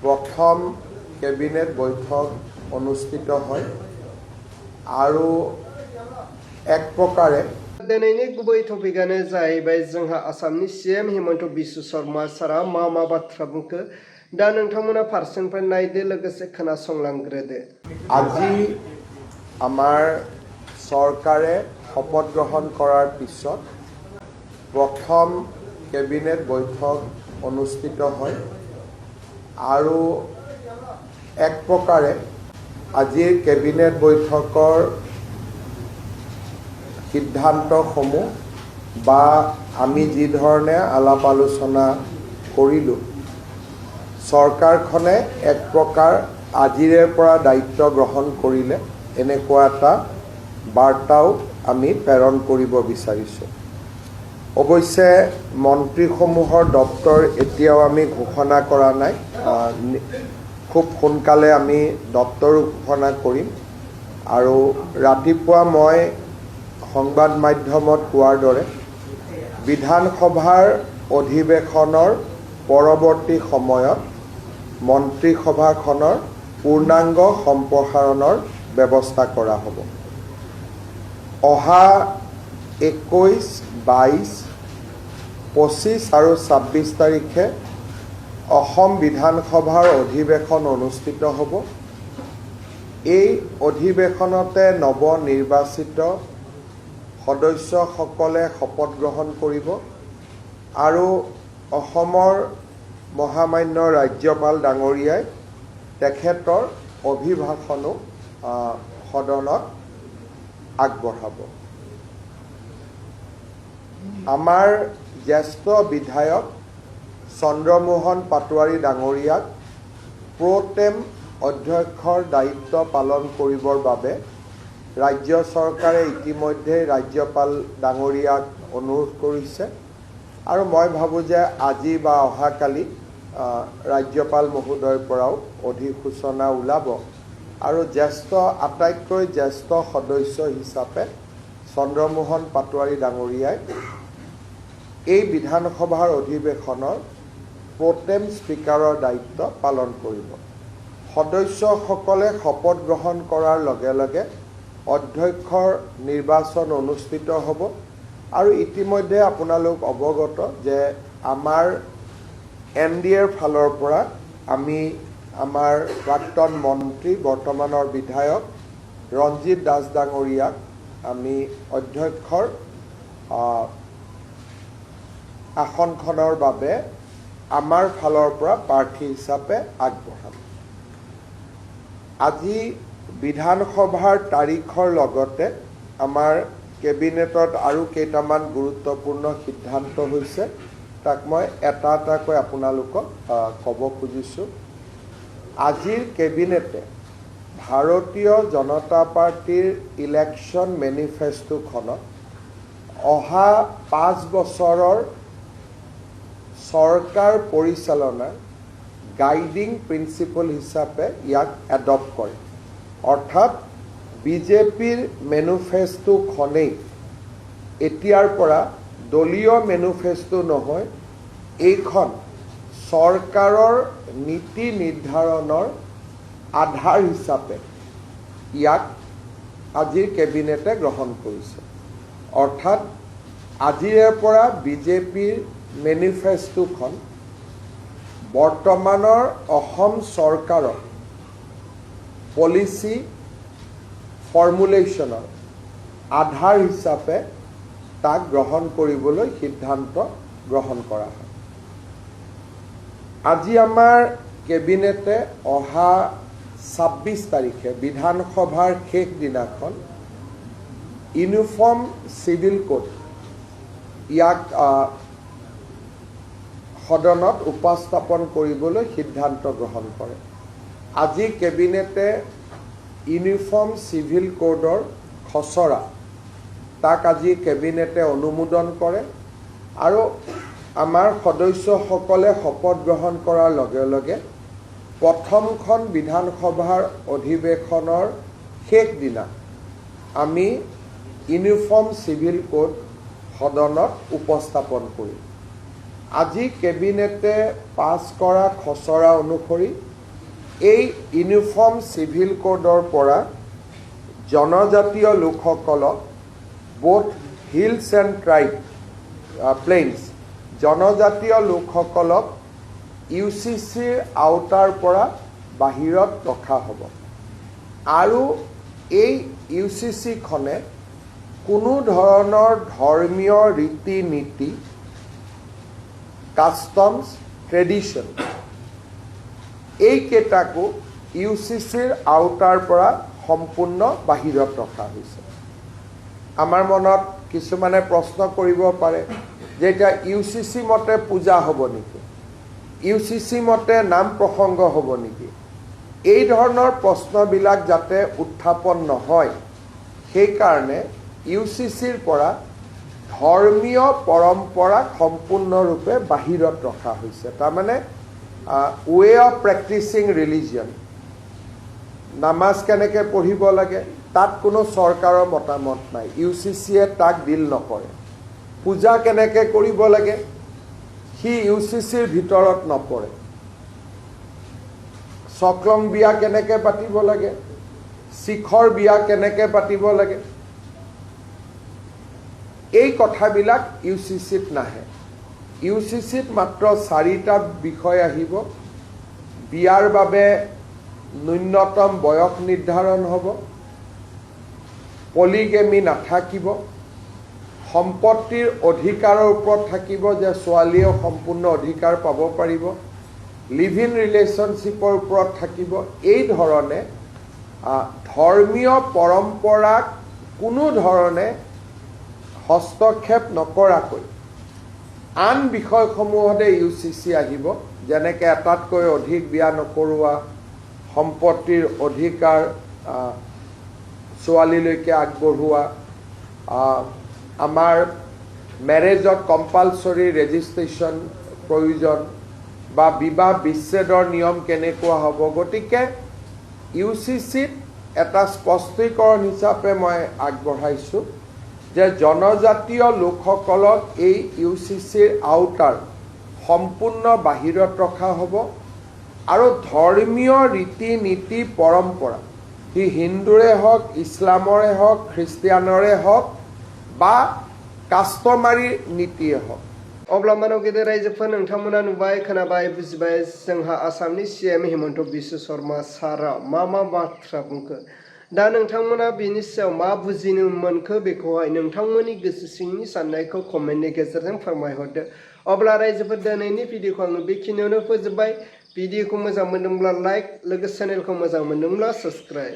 প্ৰথম কেবিনেট বৈঠক অনুষ্ঠিত হয় আৰু এক প্ৰকাৰে दिनैनि गुबै टपिकआनो जाहैबाय जोंहा आसामनि सीएम हिमन्त बिश्व शर्मा सारा मा बाथ्रा बुंखो दा नोंथांमोना फारसेनिफ्राय नायदो लोगोसे खोनासंलांग्रोदो। আজি আমাৰ চৰকাৰে শপত গ্ৰহণ কৰাৰ পিছত প্ৰথম কেবিনেট বৈঠক অনুষ্ঠিত হয় আৰু এক প্ৰকাৰে আজিৰ কেবিনেট বৈঠকৰ সিদ্ধান্তসমূহ বা আমি যি ধৰণে আলাপ আলোচনা কৰিলোঁ চৰকাৰখনে এক প্ৰকাৰ আজিৰে পৰা দায়িত্ব গ্ৰহণ কৰিলে এনেকুৱা এটা বাৰ্তাও আমি প্ৰেৰণ কৰিব বিচাৰিছোঁ। অৱশ্যে মন্ত্ৰীসমূহৰ দপ্তৰ এতিয়াও আমি ঘোষণা কৰা নাই, খুব সোনকালে আমি দপ্তৰো ঘোষণা কৰিম আৰু ৰাতিপুৱা মই সংবাদ মাধ্যমত কোৱাৰ দৰে বিধানসভাৰ অধিৱেশনৰ পৰৱৰ্তী সময়ত মন্ত্ৰীসভাখনৰ পূৰ্ণাংগ সম্প্ৰসাৰণৰ ব্যৱস্থা কৰা হ'ব। অহা 21, 22, 25 আৰু 26 তাৰিখে অসম বিধানসভাৰ অধিৱেশন অনুষ্ঠিত হ'ব। এই অধিৱেশনতে নৱনিৰ্বাচিত সদস্যসকলে শপত গ্ৰহণ কৰিব আৰু অসমৰ মহামান্য ৰাজ্যপাল ডাঙৰীয়াই তেখেতৰ অভিভাষণো সদনত আগবঢ়াব। আমাৰ জ্যেষ্ঠ বিধায়ক চন্দ্ৰমোহন পাটোৱাৰী ডাঙৰীয়াক প্ৰ'টেম অধ্যক্ষৰ দায়িত্ব পালন কৰিবৰ বাবে ৰাজ্য চৰকাৰে ইতিমধ্যে ৰাজ্যপাল ডাঙৰীয়াক অনুৰোধ কৰিছে আৰু মই ভাবোঁ যে আজি বা অহাকালি ৰাজ্যপাল মহোদয়ৰ পৰাও অধিসূচনা ওলাব আৰু আটাইতকৈ জ্যেষ্ঠ সদস্য হিচাপে চন্দ্ৰমোহন পাটোৱাৰী ডাঙৰীয়াই এই বিধানসভাৰ অধিৱেশনৰ প্ৰ'টেম স্পীকাৰৰ দায়িত্ব পালন কৰিব। সদস্যসকলে শপত গ্ৰহণ কৰাৰ লগে লগে অধ্যক্ষৰ নিৰ্বাচন অনুষ্ঠিত হ'ব আৰু ইতিমধ্যে আপোনালোক অৱগত যে আমাৰ NDAৰ ফালৰ পৰা আমি আমাৰ প্ৰাক্তন মন্ত্ৰী বৰ্তমানৰ বিধায়ক ৰঞ্জিত দাস ডাঙৰীয়াক আমি অধ্যক্ষৰ আসনখনৰ বাবে আমাৰ ফালৰ পৰা প্ৰাৰ্থী হিচাপে আগবঢ়াম। আজি বিধানসভাৰ তাৰিখৰ লগতে আমাৰ কেবিনেটত আৰু কেইটামান গুৰুত্বপূৰ্ণ সিদ্ধান্ত হৈছে, তাক মই এটা এটাকৈ আপোনালোকক ক'ব খুজিছোঁ। আজিৰ কেবিনেটে ভাৰতীয় জনতা পাৰ্টীৰ ইলেকশ্যন মেনিফেষ্টোখনত অহা 5 বছৰৰ চৰকাৰ পৰিচালনাৰ গাইডিং প্ৰিন্সিপল হিচাপে ইয়াক এডপ্ট কৰে। অৰ্থাৎ বিজেপিৰ মেনিফেষ্টোখনেই এতিয়াৰ পৰা দলীয় মেনিফেষ্টো নহয়, এইখন চৰকাৰৰ নীতি নিৰ্ধাৰণৰ আধাৰ হিচাপে ইয়াক আজিৰ কেবিনেটে গ্ৰহণ কৰিছে। অৰ্থাৎ আজিৰে পৰা বিজেপিৰ মেনিফেষ্টোখন বৰ্তমানৰ অসম চৰকাৰৰ পলিচি ফৰ্মুলেশ্যনৰ আধাৰ হিচাপে তাক গ্ৰহণ কৰিবলৈ সিদ্ধান্ত গ্ৰহণ কৰা হয়। আজি আমাৰ কেবিনেটে অহা 26 তাৰিখে বিধানসভাৰ শেষ দিনাখন ইউনিফৰ্ম চিভিল কোড ইয়াক সদনত উপস্থাপন কৰিবলৈ সিদ্ধান্ত গ্ৰহণ কৰে। আজি কেবিনেটে ইউনিফৰ্ম চিভিল কোডৰ খচৰা তাক আজি কেবিনেটে অনুমোদন কৰে আৰু আমাৰ সদস্যসকলে শপত গ্ৰহণ কৰাৰ লগে লগে প্ৰথমখন বিধানসভাৰ অধিৱেশনৰ শেষ দিনা আমি ইউনিফৰ্ম চিভিল কোড সদনত উপস্থাপন কৰিম। আজি কেবিনেটে পাছ কৰা খচৰা অনুসৰি এই ইউনিফৰ্ম চিভিল কোডৰ পৰা জনজাতীয় লোকসকলক both hills and tribe plains জনজাতীয় লোকসকলক UCCৰ আওতাৰ পৰা বাহিৰত ৰখা হ'ব আৰু এই UCCখনে কোনো ধৰণৰ ধৰ্মীয় ৰীতি নীতি কাষ্টমছ ট্ৰেডিশ্যন এইকেইটাকো UCCৰ আওতাৰ পৰা সম্পূৰ্ণ বাহিৰত ৰখা হৈছে। আমাৰ মনত কিছুমানে প্ৰশ্ন কৰিব পাৰে যে এতিয়া UCC মতে পূজা হ'ব নেকি, UCC মতে নাম প্ৰসংগ হ'ব নেকি, এই ধৰণৰ প্ৰশ্নবিলাক যাতে উত্থাপন নহয় সেইকাৰণে UCCৰ পৰা ধৰ্মীয় পৰম্পৰাক সম্পূৰ্ণৰূপে বাহিৰত ৰখা হৈছে। তাৰমানে ৱে অফ প্ৰেক্টিচিং ৰিলিজিয়ন, নামাজ কেনেকৈ পঢ়িব লাগে তাত কোনো চৰকাৰৰ মতামত নাই, UCCয়ে তাক ডিল নকৰে। পূজা কেনেকৈ কৰিব লাগে সি UCCৰ ভিতৰত নপৰে। চকলং বিয়া কেনেকৈ পাতিব লাগে, শিখৰ বিয়া কেনেকৈ পাতিব লাগে, এই কথাবিলাক UCCত নাহে। UCCত মাত্ৰ 4টা বিষয় আহিব। বিয়াৰ বাবে ন্যূনতম বয়স নিৰ্ধাৰণ হ'ব, পলিগেমি নাথাকিব, সম্পত্তিৰ অধিকাৰৰ ওপৰত থাকিব যে ছোৱালীয়েও সম্পূৰ্ণ অধিকাৰ পাব পাৰিব, লিভ ইন ৰিলেশ্যনশ্বিপৰ ওপৰত থাকিব। এই ধৰণে ধৰ্মীয় পৰম্পৰাক কোনো ধৰণে হস্তক্ষেপ নকৰাকৈ আন বিষয়সমূহতে UCC আহিব, যেনেকৈ এটাতকৈ অধিক বিয়া নকৰোৱা, সম্পত্তিৰ অধিকাৰ ছোৱালীলৈকে আগবঢ়োৱা, আমাৰ মেৰেজত কম্পালচৰি ৰেজিষ্ট্ৰেশ্যন প্ৰয়োজন বা বিবাহ বিচ্ছেদৰ নিয়ম কেনেকুৱা হ'ব। গতিকে UCCত এটা স্পষ্টীকৰণ হিচাপে মই আগবঢ়াইছোঁ যে জনজাতীয় লোকসকলক এই UCCৰ আওতাৰ সম্পূৰ্ণ বাহিৰত ৰখা হ'ব আৰু ধৰ্মীয় ৰীতি নীতি পৰম্পৰা সি হিন্দুৰে হওক, ইছলামৰে হওক, খ্ৰীষ্টিয়ানৰে হওক বা কাষ্টমাৰী নীতিয়ে হওক। अब्ला मानव गेदेर रायजोफोर नोंथांमोना नुबाय खोनाबाय बुजिबाय जोंहा आसामनि CM हिमन्त बिश्व शर्मा सारा मा बाथ्रा बुंखो। दा नोंथांमोना बेनि सायाव मा बुजिनो मोनखो बेखौहाय नोंथांमोननि गोसो सिंनि साननायखौ कमेन्टनि गेजेरजों फोरमायहरदो। अब्ला रायजोफोर दिनैनि भिडिअखौ आङो बेखिनियावनो फोजोबबाय। भिडिअखौ मोजां मोनदोंब्ला लाइक, लोगोसे चेनेलखौ मोजां मोनदोंब्ला साबस्क्राइब।